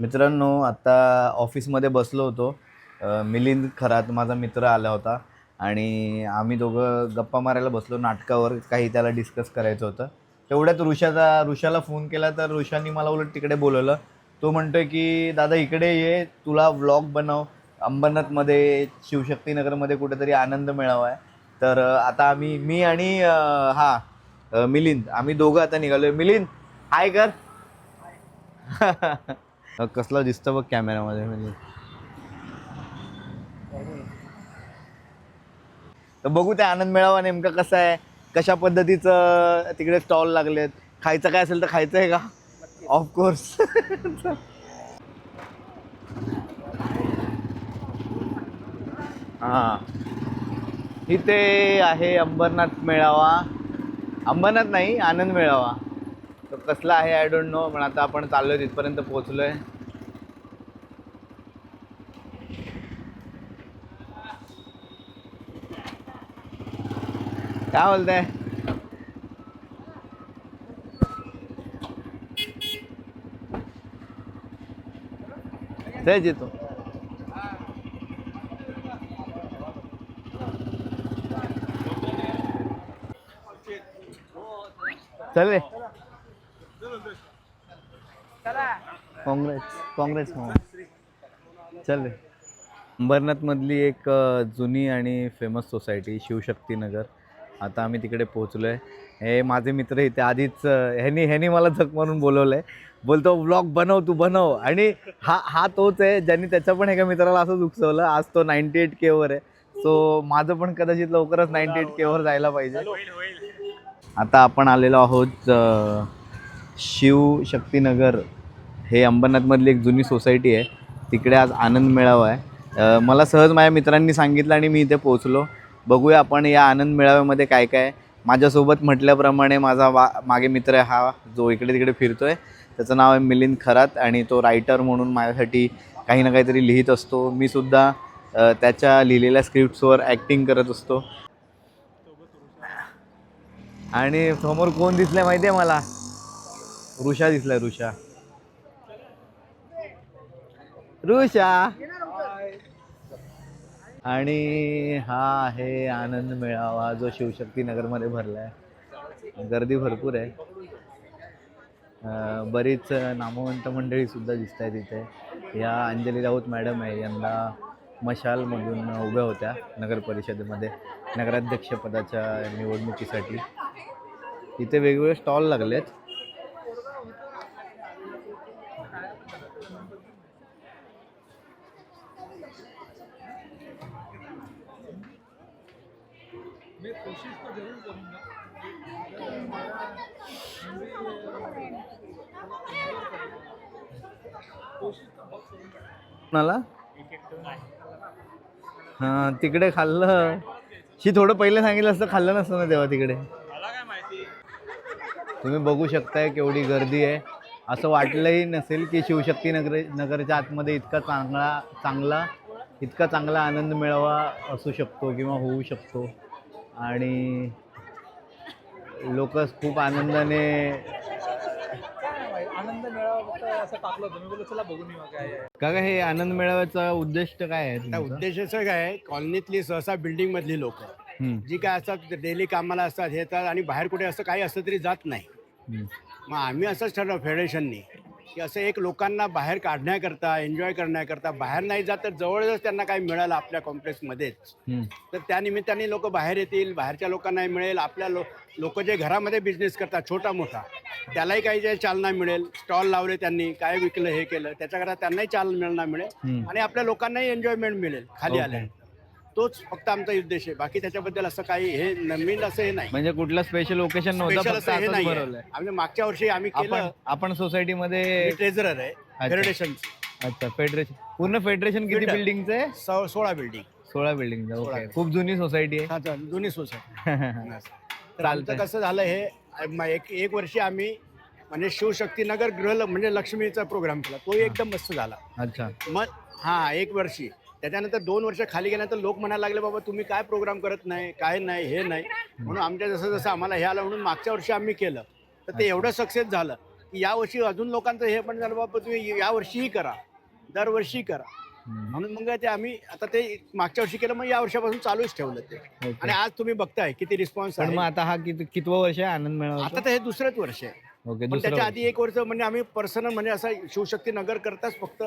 मित्रांनो, आता ऑफिसमध्ये बसलो होतो. मिलिंद खरात माझा मित्र आला होता आणि आम्ही दोघं गप्पा मारायला बसलो नाटकावर. काही त्याला डिस्कस करायचं होतं. तेवढ्यात ऋषाला फोन केला, तर ऋषानी मला उलट तिकडे बोलवलं. तो म्हणतोय की दादा इकडे ये, तुला व्लॉग बनव. अंबरनाथमध्ये शिवशक्तीनगरमध्ये कुठेतरी आनंद मेळावा आहे. तर आता मी आणि मिलिंद, आम्ही दोघं आता निघालोय. मिलिंद हाय कर. कसला दिसतं बघ कॅमेरामध्ये. म्हणजे तर बघू त्या आनंद मेळावा नेमका कसा आहे, कशा पद्धतीचं तिकडे स्टॉल लागलेत. खायचं काय असेल तर खायचं आहे का? ऑफकोर्स. हां, इथे आहे अंबरनाथ मेळावा. अंबरनाथ नाही, आनंद मेळावा. तो कसला आहे आय डोंट नो, पण आता आपण चाललोय तिथपर्यंत पोहोचलोय. काय बोलताय? सहज येतो. चल रे. काँग्रेस काँग्रेस चल रे. अंबरनाथमधली एक जुनी आणि फेमस सोसायटी शिवशक्तीनगर. आता आम्ही तिकडे पोहोचलो आहे. हे माझे मित्र इथे आधीच ह्यानी मला झक मारून बोलवलं आहे. बोलतो व्लॉग बनव, तू बनव. आणि हा तोच आहे ज्यांनी त्याच्या पण एका मित्राला असं दुखवलं. आज तो 98K वर आहे. सो माझं पण कदाचित लवकरच 98K वर जायला पाहिजे. आता आपण आलेलो आहोत शिवशक्तीनगर. हे अंबरनाथमधली एक जुनी सोसायटी आहे. तिकडे आज आनंद मेळावा आहे. मला सहज माझ्या मित्रांनी सांगितलं आणि मी इथे पोहोचलो. बघूया आपण या आनंद मेळाव्यामध्ये काय काय. माझ्यासोबत म्हटल्याप्रमाणे माझा मागे मित्र आहे, हा जो इकडे तिकडे फिरतो आहे. त्याचं नाव आहे मिलिंद खरात आणि तो रायटर म्हणून माझ्यासाठी काही ना काहीतरी लिहित असतो. मी सुद्धा त्याच्या लिहिलेल्या स्क्रिप्ट्सवर ॲक्टिंग करत असतो. आणि समोर कोण दिसलंय माहिती आहे मला? ऋषा दिसलाय. ऋषा. आणि हा आहे आनंद मेळावा जो शिवशक्तीनगरमध्ये भरलाय. गर्दी भरपूर आहे. बरीच नामवंत मंडळी सुद्धा दिसत आहेत इथे. या अंजली राऊत मॅडम आहे, यांना मशालमधून उभ्या होत्या नगर परिषदेमध्ये नगराध्यक्षपदाच्या निवडणुकीसाठी. इथे वेगवेगळे स्टॉल लागलेत. कोणाला? हां, तिकडे खाल्लं. थोडं पहिले सांगितलं असतं, खाल्लं नसतं ना तेव्हा तिकडे. तुम्ही बघू शकताय केवढी गर्दी आहे. असं वाटलंही नसेल की नगरच्या आतमध्ये इतका चांगला आनंद मेळावा असू शकतो किंवा होऊ शकतो. आणि लोक खूप आनंदाने. आनंद मेळावा असं टाकलं होतं. मी बोललो चला बघून येऊ काय आहे. काका, हे आनंद मेळाव्याचा उद्देश काय आहे तुमचा? उद्देशाचं काय आहे, कॉलनीतली सहसा बिल्डिंग मधली लोक जी काय असतात डेली कामाला असतात हे तर, आणि बाहेर कुठे असं काही असलं तरी जात नाही. मग आम्ही असंच ठरवलं फेडरेशननी की असं एक लोकांना बाहेर काढण्याकरता, एन्जॉय करण्याकरता, बाहेर नाही जात तर जवळच त्यांना काही मिळालं आपल्या कॉम्प्लेक्समध्येच, तर त्या निमित्ताने लोक बाहेर येतील, बाहेरच्या लोकांनाही मिळेल, आपल्या लोक जे घरामध्ये बिझनेस करतात छोटा मोठा त्यालाही काही जे चालना मिळेल. स्टॉल लावले त्यांनी, काय विकलं हे केलं त्याच्याकरता त्यांनाही चालना मिळेल आणि आपल्या लोकांनाही एन्जॉयमेंट मिळेल खाली आल्या. तोच फक्त आमचा उद्देश आहे. बाकी त्याच्याबद्दल असं काही हे नवीन असं हे नाही. म्हणजे कुठलं स्पेशल ओकेशन नव्हतं, स्पेशल फक्त असं हे असंच नाही. भरवलंय. आम्ही मागच्या वर्षी आम्ही केलं. आपण सोसायटीमध्ये ट्रेझरर आहे फेडरेशन. अच्छा, फेडरेशन. पूर्ण फेडरेशन किती बिल्डिंगचं आहे? 16 बिल्डिंग. 16 बिल्डिंग. ओके, खूप जुनी सोसायटी आहे. हा, जुनी सोसायटी. तर आमचं कसं झालं हे, एक वर्षी आम्ही म्हणजे शिवशक्तीनगर गृह म्हणजे लक्ष्मीचा प्रोग्राम केला. तो एकदम मस्त झाला. अच्छा. मग एक वर्षी त्याच्यानंतर 2 वर्ष खाली गेल्यानंतर लोक म्हणायला लागले बाबा तुम्ही काय प्रोग्राम करत नाही, काय नाही, हे नाही. म्हणून आमच्या जसं आम्हाला हे आलं म्हणून मागच्या वर्षी आम्ही केलं. तर ते एवढं सक्सेस झालं की यावर्षी अजून लोकांचं हे पण झालं बाबा तुम्ही यावर्षीही करा, दरवर्षी करा. म्हणून मग ते आम्ही आता ते मागच्या वर्षी केलं, मग या वर्षापासून चालूच ठेवलं ते. Okay. आणि आज तुम्ही बघताय किती रिस्पॉन्स पण आहे. मग आता हा कितवं वर्ष आहे आनंद मेळावा? आता तर हे दुसरंच वर्ष आहे. ओके, पण दुसरं त्याच्या वर्ष. आधी एक वर्ष म्हणजे आम्ही पर्सनल म्हणजे असं शिवशक्ती नगर करताच फक्त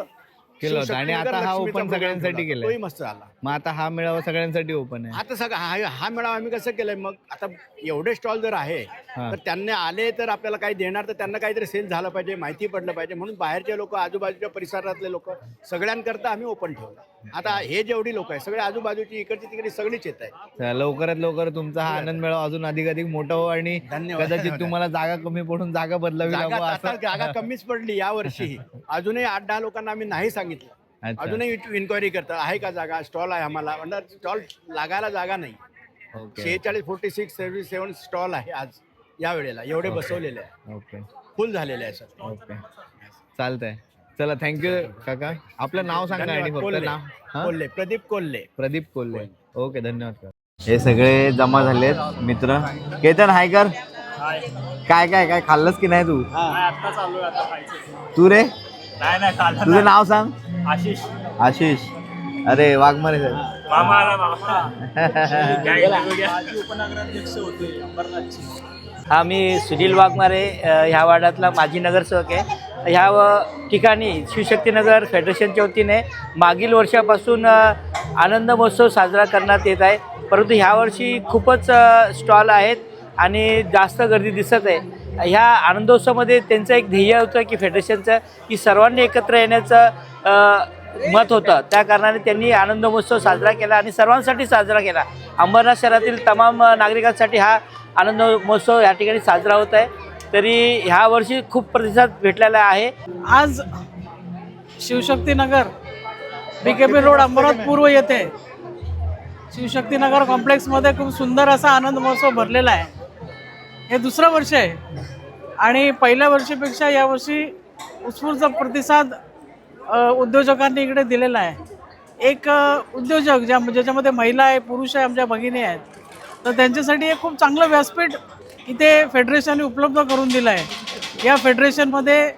केलं होतं. आणि शिवशक्तीनगर आता हा लक्ष्मीचा open program सगळ्यांसाठी ठेवला. केलाय. तोही मस्त झाला. मग आता हा मेळावा सगळ्यांसाठी ओपन आहे. आता सगळं हा मेळावा आम्ही कसं केलंय, मग आता एवढे स्टॉल जर आहे हा. तर त्यांना आले तर आपल्याला काही देणार, तर त्यांना काहीतरी सेल झालं पाहिजे, माहिती पडलं पाहिजे, म्हणून बाहेरचे लोक, आजूबाजूच्या परिसरातले लोक सगळ्यांकरता आम्ही ओपन ठेवलं. आता हे जेवढी लोक आहे सगळे आजूबाजूची इकडची तिकडे सगळीच येत आहेत. तर लवकरात लवकर तुमचा हा आनंद मेळावा अजून अधिक मोठा हो आणि धन्यवाद. कदाचित तुम्हाला जागा कमी पडून जागा बदलावी जागा लागो आता असं. जागा कमीच पडली या वर्षी. अजूनही 8-10 लोकांना आम्ही नाही सांगितलं. अच्छा. अजूनही इन्क्वायरी करतात आहे का जागा, स्टॉल आहे आम्हाला. म्हणजे स्टॉल लागायला जागा नाही. ओके 46-46-77 स्टॉल आहे आज या वेळेला, एवढे बसवलेले आहे, ओके फुल झालेले आहे सर. ओके चालतंय. चला थँक्यू काका. आपलं नाव सांगा आणि फक्त कोल्हे. नाव. हा? कोल्हे, प्रदीप कोल्हे. प्रदीप कोल्हे. ओके धन्यवाद. हे सगळे जमा झालेत मित्र. केतन हाय कर. काय काय काय खाल्लंस की नाही तू? आता चालू आहे, आता खायचं. तू रे नाही खाल्लं. तुझं नाव सांग. आशिष. आशिष. अरे वाघमारे सर. मामा आला मामा. उपनगराध्यक्ष होते अंबरनाथची. हा मी सुनील वाघमारे ह्या वार्डातला माजी नगरसेवक आहे. ह्या ठिकाणी शिवशक्तीनगर फेडरेशनच्या वतीने मागील वर्षापासून आनंद महोत्सव साजरा करण्यात येत आहे. परंतु ह्या वर्षी खूपच स्टॉल आहेत आणि जास्त गर्दी दिसत आहे. ह्या आनंदोत्सवामध्ये त्यांचं एक ध्येय होतं की फेडरेशनचं की सर्वांनी एकत्र येण्याचं मत होतं. त्या कारणाने त्यांनी आनंद महोत्सव साजरा केला आणि सर्वांसाठी साजरा केला. अंबरनाथ शहरातील तमाम नागरिकांसाठी हा आनंद महोत्सव या ठिकाणी साजरा होत आहे. तरी ह्या वर्षी खूप प्रतिसाद भेटलेला आहे. आज शिवशक्तीनगर BKP रोड अंबरनाथ पूर्व येथे शिवशक्तीनगर कॉम्प्लेक्समध्ये खूप सुंदर असा आनंद महोत्सव भरलेला आहे. हे दुसरं वर्ष आहे आणि पहिल्या वर्षीपेक्षा यावर्षी उत्स्फूर्त प्रतिसाद उद्योजकांनी इकडे दिलेला आहे. एक उद्योजक ज्याच्यामध्ये महिला आहे, पुरुष आहे, आमच्या भगिनी आहेत, तर त्यांच्यासाठी एक खूप चांगलं व्यासपीठ इथे फेडरेशनने उपलब्ध करून दिलं आहे. या फेडरेशनमध्ये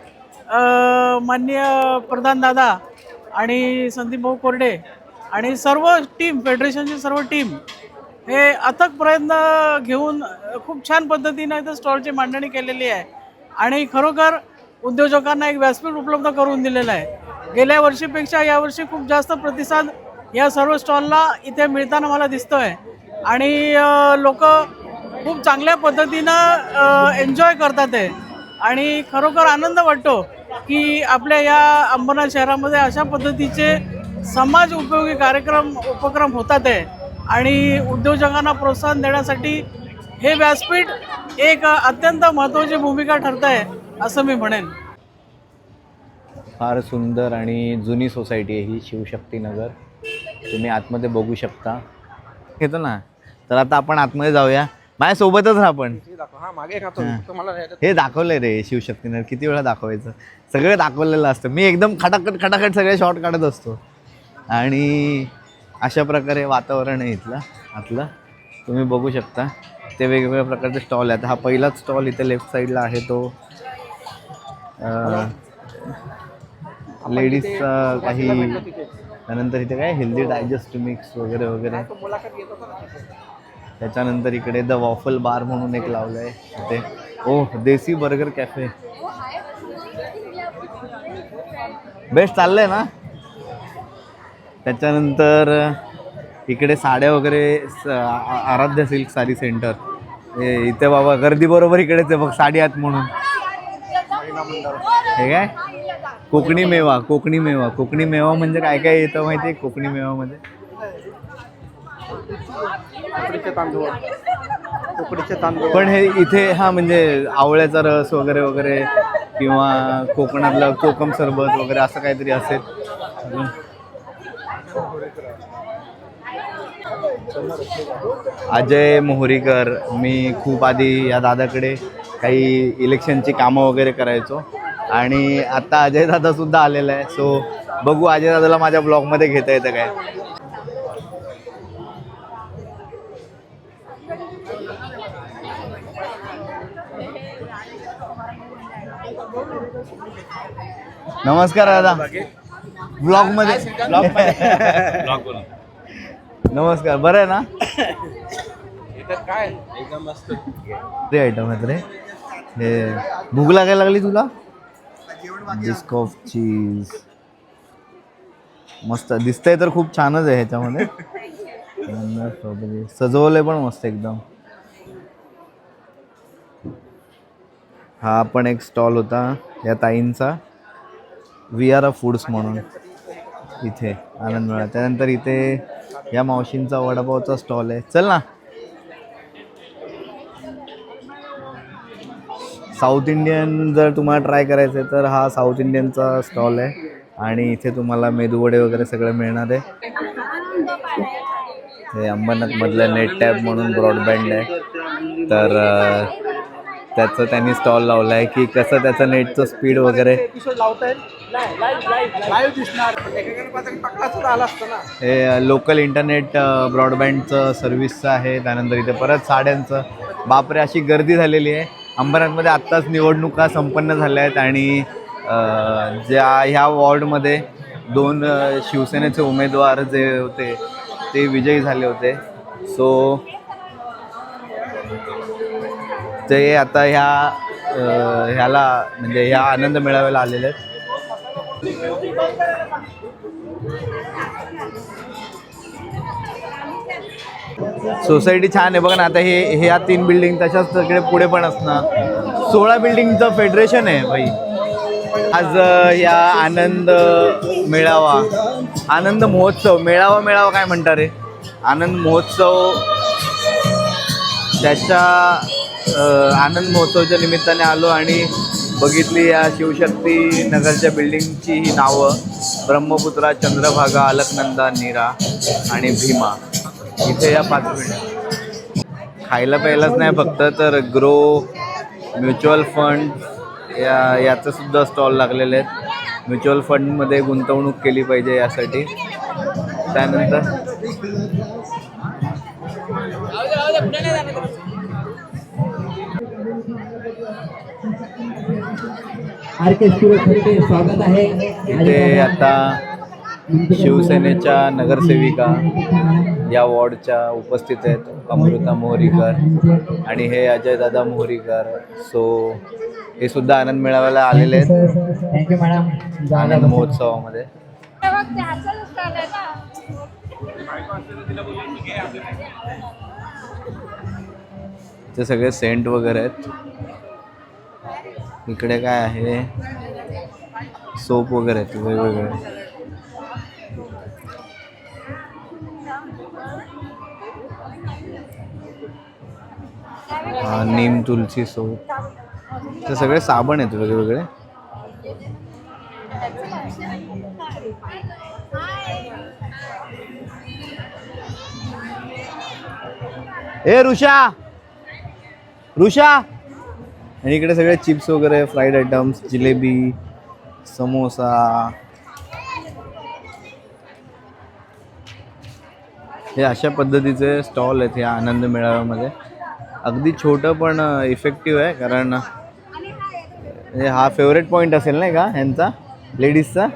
माननीय प्रधानदादा आणि संदीप भाऊ कोरडे आणि सर्व टीम, फेडरेशनची सर्व टीम हे अथक प्रयत्न घेऊन खूप छान पद्धतीने इथं स्टॉलची मांडणी केलेली आहे आणि खरोखर उद्योजकांना एक व्यासपीठ उपलब्ध करून दिलेलं आहे. गेल्या वर्षीपेक्षा यावर्षी खूप जास्त प्रतिसाद या सर्व स्टॉलला इथे मिळताना मला दिसतो आहे आणि लोक खूप चांगल्या पद्धतीनं एन्जॉय करतात आहे आणि खरोखर आनंद वाटतो की आपल्या या अंबरनाथ शहरामध्ये अशा पद्धतीचे समाज उपयोगी उपक्रम होतात आहे आणि उद्योजकांना प्रोत्साहन देण्यासाठी हे व्यासपीठ एक अत्यंत महत्त्वाची भूमिका ठरत आहे असं मी म्हणेन. फार सुंदर आणि जुनी सोसायटी आहे ही शिवशक्तीनगर. तुम्ही आतमध्ये बघू शकता. घेतो ना. तर आता आपण आतमध्ये जाऊया. माझ्यासोबतच राहा. पण हे दाखवलंय रे शिवशक्तीनगर. किती वेळा दाखवायचं? सगळं दाखवलेलं असतं. मी एकदम खटाखट सगळे शॉर्ट काढत असतो आणि अशा प्रकारे वातावरण आहे इथलं आतलं. तुम्ही बघू शकता ते वेगवेगळ्या प्रकारचे स्टॉल आहेत. हा पहिलाच स्टॉल इथे लेफ्ट साईडला आहे तो लेडीजचा काही. त्यानंतर इथे काय हेल्दी डायजेस्ट मिक्स वगैरे वगैरे. त्याच्यानंतर इकडे द वॉफल बार म्हणून एक लावलं आहे इथे. ओह देसी बर्गर कॅफे. बेस्ट चाललंय ना. त्याच्यानंतर इकडे साड्या वगैरे आराध्या सिल्क साडी सेंटर. इथे बाबा गर्दी बरोबर इकडेच आहे बघ साडी आत म्हणून. हे काय कोकणी मेवा. कोकणी मेवा म्हणजे काय काय येतं माहिती आहे कोकणी मेवामध्ये? पण हे इथे हा म्हणजे आवळ्याचा रस वगैरे वगैरे किंवा कोकणातलं कोकम सरबत वगैरे असं काहीतरी असेल. अजय मोहरीकर. मी खूप आधी या दादाकडे काही इलेक्शनची कामं वगैरे करायचो आणि आता अजय दादा सुद्धा आलेला आहे. सो बघू अजय दादाला माझ्या ब्लॉगमध्ये घेता येतं काय. नमस्कार दादा. ब्लॉग मध्ये नमस्कार. बरं आहे ना? काय एकदम मस्त. ते आयटम आहेत रे. हे भूक लागायला लागली तुला? डिस्क ऑफ चीज मस्त दिसतंय तर खूप छानच आहे ह्याच्यामध्ये. सजवलंय पण मस्त एकदम. हा पण एक स्टॉल होता या ताईंचा, वी आर अ फूड्स म्हणून, इथे आनंद मेळा. त्यानंतर इथे या मावशींचा वडापावचा स्टॉल आहे. चल ना. साऊथ इंडियन जर तुम्हाला ट्राय करायचं आहे तर हा साऊथ इंडियनचा स्टॉल आहे आणि इथे तुम्हाला मेदूवडे वगैरे सगळं मिळणार आहे. हे अंबरनाथमधलं नेट टॅब म्हणून ब्रॉडबँड आहे, तर त्याचं त्यांनी स्टॉल लावला आहे की कसं त्याचं नेटचं स्पीड वगैरे. एपिसोड लावता येईल लाईव्ह दिसणार. टाकला सुद्धा आला असतं ना. हे लोकल इंटरनेट ब्रॉडबँडचं सर्व्हिसचं आहे. त्यानंतर इथे परत साड्यांचं. बापरे, अशी गर्दी झालेली आहे. अंबरनाथमध्ये आत्ताच निवडणुका संपन्न झाल्या आहेत आणि ह्या वॉर्डमध्ये 2 शिवसेनेचे उमेदवार जे होते ते विजयी झाले होते. सो ते आता ह्याला म्हणजे ह्या आनंद मेळाव्याला आलेले आहेत. सोसायटी छान आहे बघा ना. आता हे या 3 बिल्डिंग तशाच तिकडे पुढे पण असणार. 16 बिल्डिंगचं फेडरेशन आहे भाई. आज या आनंद मेळावा, आनंद महोत्सव, मेळावा काय म्हणतात रे, आनंद महोत्सव, त्याच्या आनंद महोत्सवाच्या निमित्ताने आलो आणि बघितली या शिवशक्ती नगरच्या बिल्डिंगची ही नावं: ब्रह्मपुत्रा, चंद्रभागा, अलकनंदा, नीरा आणि भीमा. इथे या 5 बिल्डिंग. खायला प्यायलाच नाही फक्त, तर ग्रो, म्युच्युअल फंड याचं सुद्धा स्टॉल लागलेले आहेत. म्युच्युअल फंडमध्ये गुंतवणूक केली पाहिजे यासाठी. त्यानंतर स्वागत आहे. इथे आता शिवसेनेच्या नगरसेविका या वॉर्डच्या उपस्थित आहेत. अमृता मोहरीकर आणि हे अजयदादा मोहरीकर. सो हे सुद्धा आनंद मेळाव्याला आलेले आहेत थँक्यू मॅडम. आनंद महोत्सवामध्ये. ते सगळे सेंट वगैरे आहेत. इकडे काय आहे, सोप वगैरे आहेत वेगवेगळे. नीम तुलसी सोप. ते सगळे साबण आहेत वेगवेगळे. ए ऋषा. आणि इकडे सगळे चिप्स वगैरे, फ्राईड आयटम्स, जिलेबी, समोसा. हे अशा पद्धतीचे स्टॉल आहेत या आनंद मेळाव्यामध्ये. अगदी छोटं पण इफेक्टिव्ह आहे, कारण हे हा फेवरेट पॉईंट असेल नाही का ह्यांचा, लेडीजचा.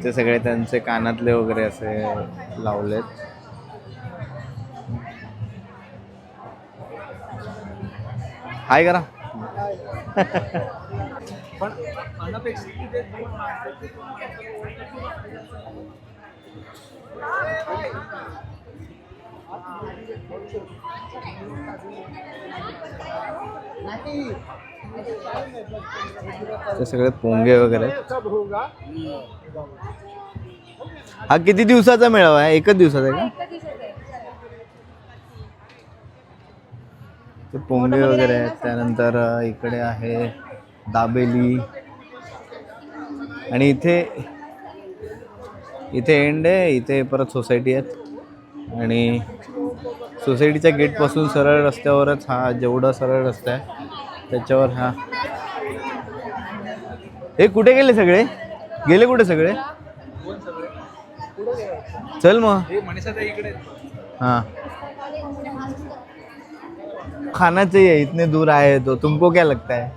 ते सगळे त्यांचे कानातले वगैरे असे लावलेत. हाय करा. पण अनपेक्षित ते सगळे पोंगे वगैरे. हा किती दिवसाचा मेळावा आहे? एकच दिवसाचा आहे का? ते पोंगे वगैरे आहेत. त्यानंतर इकडे आहे दाबेली आणि इथे एंड आहे. इथे परत सोसायटी आहेत आणि सोसायटीच्या गेटपासून सरळ रस्त्यावरच हा जेवढा सरळ रस्ता आहे त्याच्यावर हा. हे कुठे गेले सगळे? गेले कुठे सगळे? चल मग. हाँ खाना चाहिए, इतने दूर आए तो तुमको क्या लगता है?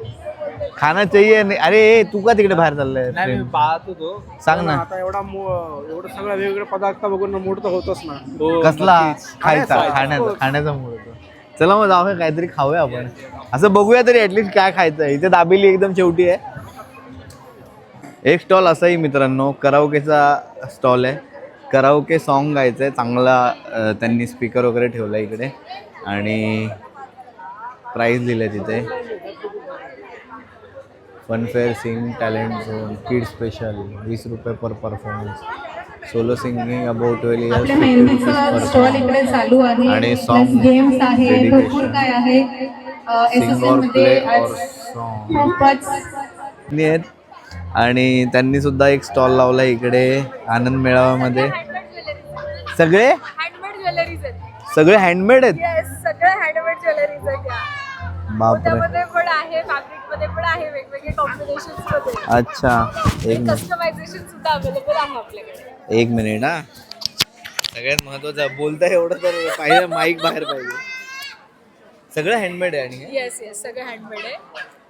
खाना चाहिए नाही. अरे तू का तिकडे बाहेर चाललाय? नाही मी पाहत होतो. सांग ना. आता एवढं सगळं वेगवेगळे पदार्थ बघून मूड तर होतोच ना. कसला खायचा? खाण्याचा. खाण्याचा मूड होतो. चला मग जाऊया काहीतरी खाऊया आपण. असं बघूया तरी ऍटलीस्ट काय खायचं. इथे दाबेली एकदम शेवटी आहे. एक स्टॉल असाही मित्रांनो, कराओकेचा स्टॉल आहे. कराओके सॉन्ग गायचं आहे चांगला. त्यांनी स्पीकर वगैरे ठेवला इकडे आणि प्राईज लिहिलं तिथे. फनफेअर सिंग टॅलेंट झोन किड स्पेशल 20 रुपये पर परफॉर्मन्स. सोलो सिंगिंग अबाउट 12 आपल्या मेहंदीचा स्टॉल इकडे चालू आहे. आणि प्लस सॉन्ग गेम्स आहे, भरपूर काय आहे. सिंग और प्ले और खूपच सॉन्ग. आणि त्यांनी सुद्धा एक स्टॉल लावला इकडे आनंद मेळाव्यामध्ये. सगळे हँडमेड ज्वेलरीज आहेत. सगळे हँडमेड आहेत. येस, सगळे हँडमेड ज्वेलरीज आहेत या. बापरे. त्यामध्ये पण आहे, फॅब्रिक मध्ये पण आहे, वेगवेगळे कॉम्बिनेशन्स मध्ये. अच्छा एक मिनिट कस्टमायझेशन सुद्धा अवेलेबल आहे आपल्याकडे. एक मिनिट हा. सगळ्यात महत्वाचं बोलता एवढं तर पाहिजे माईक बाहेर पाहिजे. सगळं हँडमेड आहे आणि येस येस, सगळं हँडमेड आहे.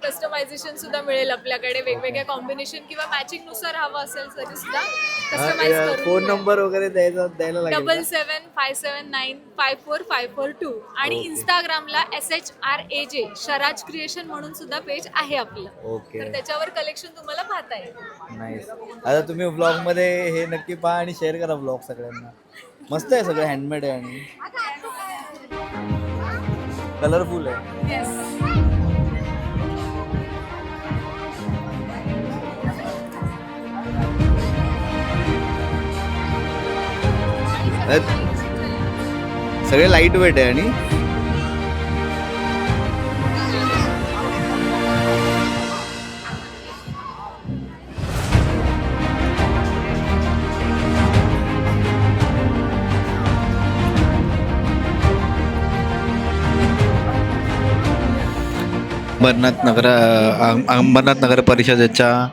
कस्टमायझेशन सुद्धा मिळेल आपल्याकडे. वेगवेगळ्या कॉम्बिनेशन किंवा मॅचिंग नुसार हवं असेल तरी सुद्धा कस्टमाइज करून. फोन नंबर वगैरे द्यायला लागेल. 7757954542 आणि इंस्टाग्रामला SHRAJ शराज क्रिएशन म्हणून सुद्धा पेज आहे आपलं. ओके तर त्याच्यावर कलेक्शन तुम्हाला पाहता येईल. नाईस. आता तुम्ही व्लॉग मध्ये हे नक्की पहा आणि शेअर करा व्लॉग सगळ्यांना. मस्त आहे, सगळं हँडमेड आहे आणि कलरफुल आहे. येस. सगळे लाईट वेट आहे आणि अंबरनाथ नगर परिषदेच्या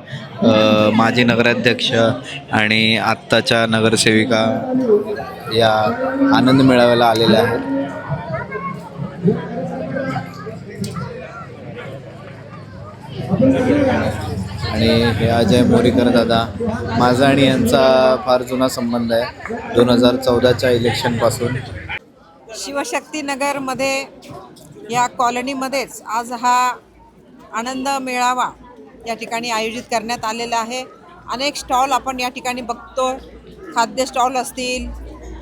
माजी नगराध्यक्ष आणि आत्ताच्या नगरसेविका या आनंद मेळाव्याला आलेल्या आहेत. आणि हे अजय मोरीकर दादा, माझा आणि यांचा फार जुना संबंध आहे 2014च्या इलेक्शनपासून. शिवशक्तीनगरमध्ये या कॉलनीमध्येच आज हा आनंद मेळावा या ठिकाणी आयोजित करण्यात आलेला आहे. अनेक स्टॉल आपण या ठिकाणी बघतो. खाद्य स्टॉल असतील,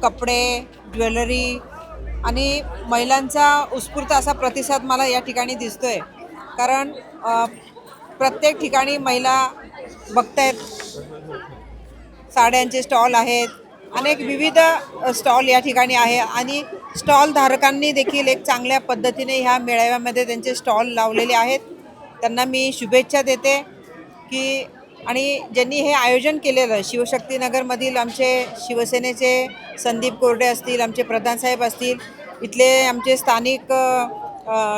कपडे, ज्वेलरी आणि महिलांचा उत्स्फूर्त असा प्रतिसाद मला या ठिकाणी दिसतो आहे. कारण प्रत्येक ठिकाणी महिला बघतायत. साड्यांचे स्टॉल आहेत, अनेक विविध स्टॉल या ठिकाणी आहे आणि स्टॉल धारकांनी देखील एक चांगल्या पद्धतीने ह्या मेळाव्यामध्ये त्यांचे स्टॉल लावलेले आहेत. त्यांना मी शुभेच्छा देते की आणि ज्यांनी हे आयोजन केलेलं शिवशक्तीनगरमधील आमचे शिवसेनेचे संदीप कोरडे असतील, आमचे प्रधानसाहेब असतील, इथले आमचे स्थानिक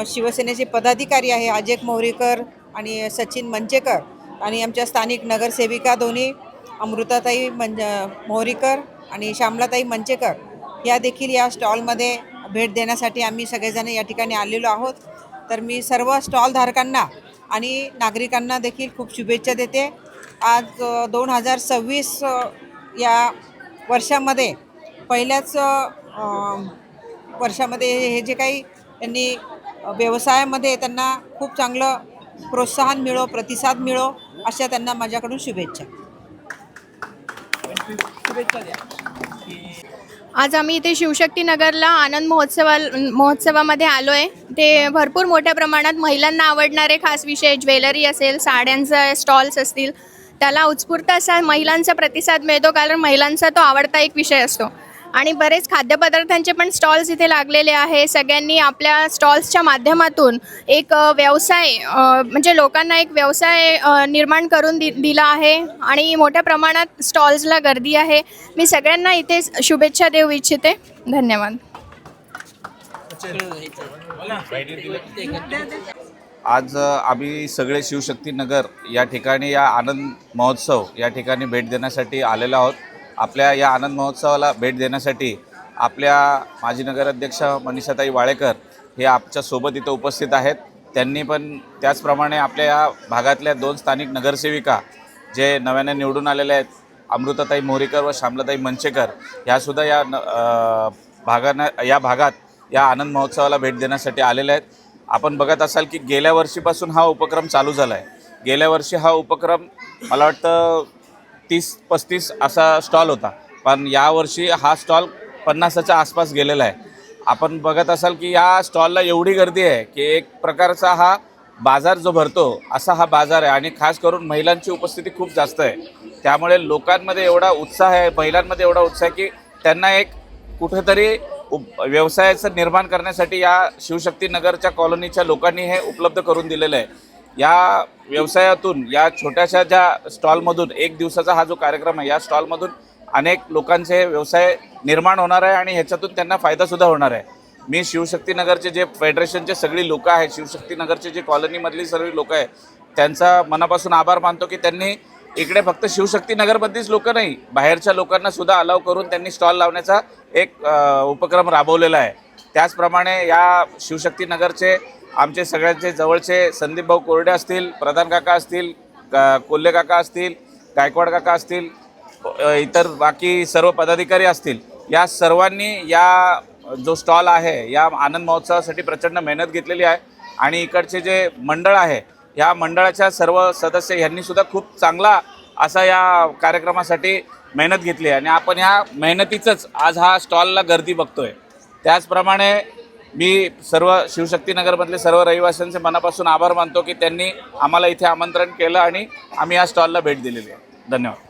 शिवसेनेचे पदाधिकारी आहे अजय मोरीकर आणि सचिन मंचेकर आणि आमच्या स्थानिक नगरसेविका दोन्ही अमृताताई मोरीकर आणि श्यामलाताई मंचेकर या देखील या स्टॉलमध्ये भेट देण्यासाठी आम्ही सगळेजण या ठिकाणी आलेलो आहोत. तर मी सर्व स्टॉलधारकांना आणि नागरिकांना देखील खूप शुभेच्छा देते. आज 2026 या वर्षामध्ये पहिल्याच वर्षामध्ये हे जे काही त्यांनी व्यवसायामध्ये त्यांना खूप चांगलं प्रोत्साहन मिळो, प्रतिसाद मिळो अशा त्यांना माझ्याकडून शुभेच्छा. आज आम्ही इथे शिवशक्तीनगरला आनंद महोत्सवामध्ये आलो आहे. ते भरपूर मोठ्या प्रमाणात महिलांना आवडणारे खास विषय ज्वेलरी असेल, साड्यांचे स्टॉल्स असतील, त्याला उत्स्फूर्त असा महिलांचा प्रतिसाद मिळतो. कारण महिलांचा तो आवडता एक विषय असतो. आणि बरेच खाद्यपदार्थांचे पण स्टॉल्स इथे लागलेले आहे. सगळ्यांनी आपल्या स्टॉल्सच्या माध्यमातून एक व्यवसाय म्हणजे लोकांना एक व्यवसाय निर्माण करून दिला आहे आणि मोठ्या प्रमाणात स्टॉल्सला गर्दी आहे. मी सगळ्यांना इथे शुभेच्छा देऊ इच्छिते. धन्यवाद. आज आम्ही सगळे शिवशक्तीनगर या ठिकाणी या आनंद महोत्सव या ठिकाणी भेट देण्यासाठी आलेलो आहोत. आपल्या या आनंद महोत्सवाला भेट देण्यासाठी आपल्या माजी नगराध्यक्ष मनीषाताई वाळेकर हे आमच्यासोबत इथं उपस्थित आहेत. त्यांनी पण त्याचप्रमाणे आपल्या या भागातल्या 2 स्थानिक नगरसेविका जे नव्याने निवडून आलेले आहेत, अमृताताई मोरीकर व श्यामलाताई मंचेकर, ह्यासुद्धा या भागात या आनंद महोत्सवाला भेट देण्यासाठी आलेल्या आहेत. आपण बघत असाल की गेल्या वर्षीपासून हा उपक्रम चालू झाला आहे. गेल्या वर्षी हा उपक्रम मला वाटतं 30-35 असा स्टॉल होता, पण यावर्षी हा स्टॉल 50च्या आसपास गेलेला आहे. आपण बघत असाल की या स्टॉलला एवढी गर्दी आहे की एक प्रकारचा हा बाजार जो भरतो असा हा बाजार आहे आणि खास करून महिलांची उपस्थिती खूप जास्त आहे. त्यामुळे लोकांमध्ये एवढा उत्साह आहे, महिलांमध्ये एवढा उत्साह आहे की त्यांना एक कुठेतरी व्यवसायाचं निर्माण करण्यासाठी या शिवशक्तीनगरच्या कॉलनीच्या लोकांनी हे उपलब्ध करून दिलेलं आहे. या व्यवसायातून, या छोट्याशा ज्या स्टॉलमधून, 1 दिवसाचा हा जो कार्यक्रम आहे, या स्टॉलमधून अनेक लोकांचे व्यवसाय निर्माण होणार आहे आणि ह्याच्यातून त्यांना फायदासुद्धा होणार आहे. मी शिवशक्तीनगरचे जे फेडरेशनचे सगळी लोकं आहेत, शिवशक्तीनगरचे जे कॉलनीमधली सर्व लोकं आहेत, त्यांचा मनापासून आभार मानतो की त्यांनी इकडे फक्त शिवशक्तीनगरमधलीच लोकं नाही, बाहेरच्या लोकांना सुद्धा अलाव करून त्यांनी स्टॉल लावण्याचा एक उपक्रम राबवलेला आहे. त्याचप्रमाणे या शिवशक्तीनगरचे आमचे सगळ्यांचे जवळचे संदीप भाऊ कोरडे असतील, प्रधान काका असतील, कोल्हे काका असतील, गायकवाड काका असतील, इतर बाकी सर्व पदाधिकारी असतील, या सर्वांनी या जो स्टॉल आहे या आनंद महोत्सवासाठी प्रचंड मेहनत घेतलेली आहे. आणि इकडचे जे मंडळ आहे, या मंडळाच्या सर्व सदस्य यांनी सुद्धा खूप चांगला असा या कार्यक्रमासाठी मेहनत घेतली आहे आणि आपण ह्या मेहनतीचंच आज हा स्टॉलला गर्दी बघतोय. त्याचप्रमाणे मी सर्व शिवशक्तीनगरमधले सर्व रहिवाशांचे मनापासून आभार मानतो की त्यांनी आम्हाला इथे आमंत्रण केलं आणि आम्ही या स्टॉलला भेट दिलेली आहे. धन्यवाद.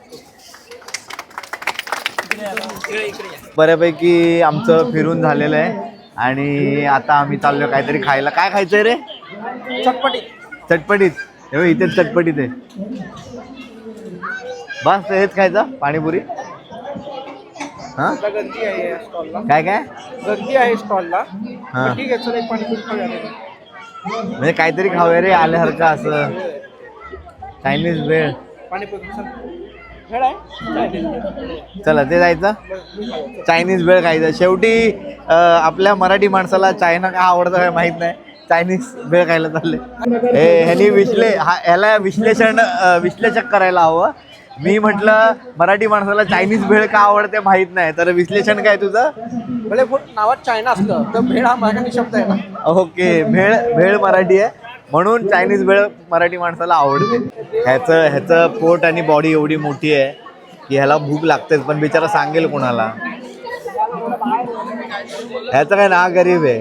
बऱ्यापैकी आमचं फिरून झालेलं आहे आणि आता आम्ही चाललो काहीतरी खायला. काय खायचंय रे? चटपटीत. हे इथेच चटपटीत आहे. बस हेच खायचं, पाणीपुरी. हां, गर्दी आहे या स्टॉलला. काय काय गर्दी आहे स्टॉलला. हां, ठीक आहे, चल एक पाणीपुरी खाऊया. म्हणजे काहीतरी खाऊया रे आल्यासारखं असं. चायनीज भेळ. पाणीपुरी भेळ आहे. चला ते जायचं, चायनीज भेळ खायचं. शेवटी आपल्या मराठी माणसाला चायना का आवडतं काय माहीत नाही, चायनीज भेळ खायला चालले. ह्यानी ह्याला विश्लेषक करायला हवं. मी म्हटलं मराठी माणसाला चायनीज भेळ का आवडते माहीत नाही, तर विश्लेषण काय तुझं? भले नावात चायना असतं तर भेळ हा मराठी शब्द आहे ना. ओके, भेळ मराठी आहे म्हणून चायनीज भेळ मराठी माणसाला आवडते. ह्याचं पोट आणि बॉडी एवढी मोठी आहे की ह्याला भूक लागतेच, पण बिचारा सांगेल कोणाला. ह्याचं काय ना, गरीब आहे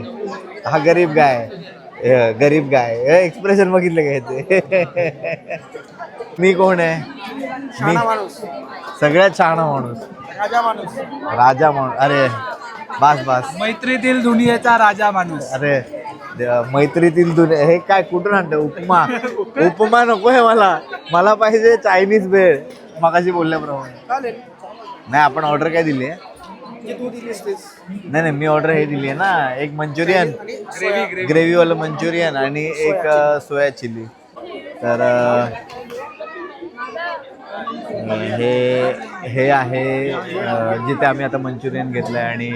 हा, गरीब गाय. एक्सप्रेशन बघितलं का ह्याचे? मी कोण आहे? मी सगळ्यात शहाणा माणूस, राजा माणूस. अरे बस मैत्रीतील दुनियेचा राजा माणूस. अरे मैत्रीतील दुनिया. हे काय कुठून आणतं? उपमा नको आहे मला पाहिजे चायनीज भेळ. मगाशी बोलल्याप्रमाणे. चालेल. नाही, आपण ऑर्डर काय दिली आहे? नाही, मी ऑर्डर हे दिली आहे ना, एक मंचुरियन, ग्रेव्हीवालं मंचुरियन आणि एक सोया चिली. तर हे आहे जिथे आम्ही आता मंचुरियन घेतलं आहे आणि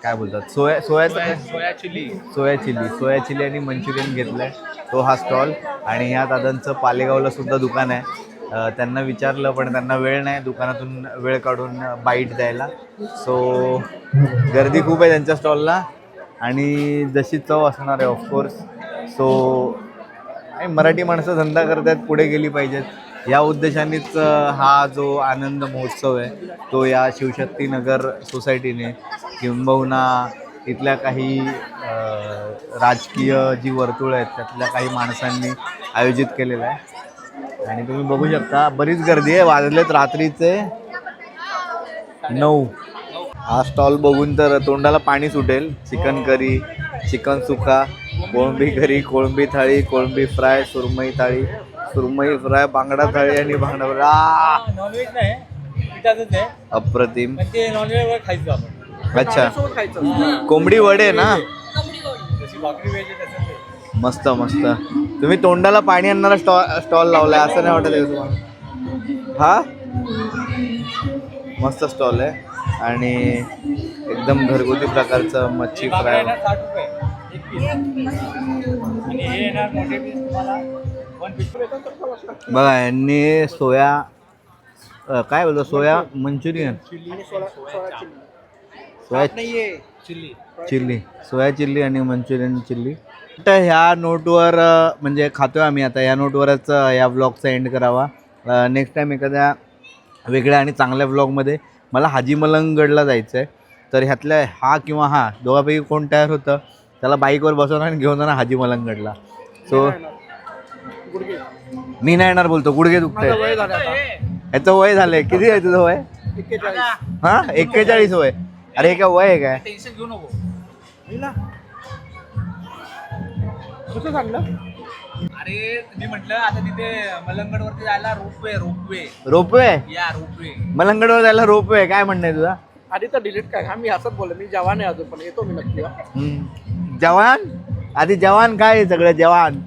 काय बोलतात सोया चिली आणि मंचुरियन घेतलं आहे. तो हा स्टॉल. आणि ह्या दादांचं पालेगावला सुद्धा दुकान आहे. त्यांना विचारलं पण त्यांना वेळ नाही दुकानातून वेळ काढून बाईट द्यायला. सो गर्दी खूप आहे त्यांच्या स्टॉलला आणि जशी चव असणार आहे ऑफकोर्स. सो मराठी माणसं धंदा करतात, पुढे गेली पाहिजेत, या उद्देशानेच हा जो आनंद महोत्सव आहे तो या शिवशक्तीनगर सोसायटीने किंबहुना इथल्या काही राजकीय जी वर्तुळं आहेत त्यातल्या काही माणसांनी आयोजित केलेलं आहे. आणि तुम्ही बघू शकता बरीच गर्दी आहे. वाजलेत रात्रीचे 9. हा स्टॉल बघून तर तोंडाला पाणी सुटेल. चिकन करी, चिकन सुका, कोळंबी करी, कोळंबी थाळी, कोळंबी फ्राय, सुरमई थाळी, सुरमई फ्राय, बांगडा थाळी आणि बांगडा फ्राय. नॉनव्हेज नाही, अप्रतिम. नॉनव्हेज खायचं आपण. अच्छा, कोंबडी वडे ना. मस्त. तुम्ही तोंडाला पाणी आणणारा स्टॉल लावलाय असं नाही वाटत आहे तुम्हाला? हा मस्त स्टॉल आहे आणि एकदम घरगुती प्रकारचं मच्छी फ्राय. आणि हे येणार मोठे पीस तुम्हाला 150. बघा यांनी सोया काय बोलतो सोया मंचुरियन सोया चिल्ली सोया चिल्ली आणि मंचुरियन चिल्ली. तर ह्या नोटवर म्हणजे खातोय आम्ही आता, ह्या नोटवरच या व्लॉगचा एंड करावा. नेक्स्ट टाईम एखाद्या वेगळ्या आणि चांगल्या व्लॉगमध्ये मला हाजी मलंगगडला जायचं आहे. तर ह्यातल्या हा किंवा हा दोघांपैकी कोण तयार होतं त्याला बाईकवर बसवणार आणि घेऊन जाणार हाजी मलंगगडला. सो मी नाही येणार बोलतो, गुडघे दुखतंय. याचं वय झालंय. किती आहे तुझं वय? 41 वय. अरे हे काय वय आहे काय? टेन्शन घेऊ नको. कसं सांगलं? अरे मी म्हटलं आता तिथे मलंगड वरती जायला रोपवे या रोपवे मलंगडवर जायला रोपवे काय म्हणणं आहे तुझा? आधी तर डिलीट काय मी असंच बोललो, मी जवान आहे अजून पण येतो मी नक्की. जवान आधी जवान काय सगळं जवान